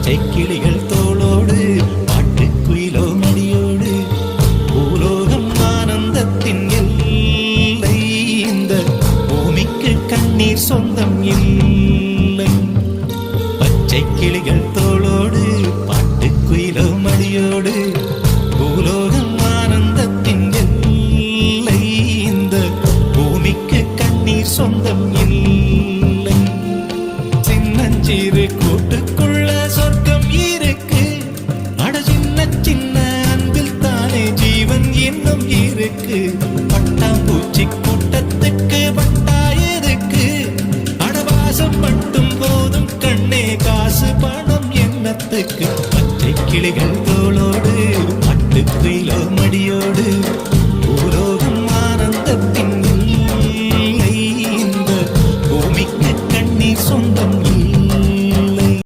பச்சை கிளிகள் தோளோடு பாட்டுக்குயிலோ மடியோடு பூலோகம் ஆனந்தத்தின் எல்லை இந்த பூமிக்கு கண்ணீர் சொந்தம் இல்லை பச்சை கிளிகள் தோளோடு பாட்டுக்குயிலோ மடியோடு பூலோகம் ஆனந்தத்தின் எல்லை இந்த பூமிக்கு கண்ணீர் சொந்தம் இல்லை சின்னஞ்சிறு கூட்டுக்குள்ள சொர்க்கம் இருக்கு அட சின்ன சின்ன அன்பில் தானே ஜீவன் இன்னும் இருக்கு பட்டாம்பூச்சி கூட்டத்துக்கு பட்டாயதுக்கு அடவாசம் மட்டும் போதும் கண்ணே காசு பணம் என்னத்துக்கு பச்சை கிளிகள்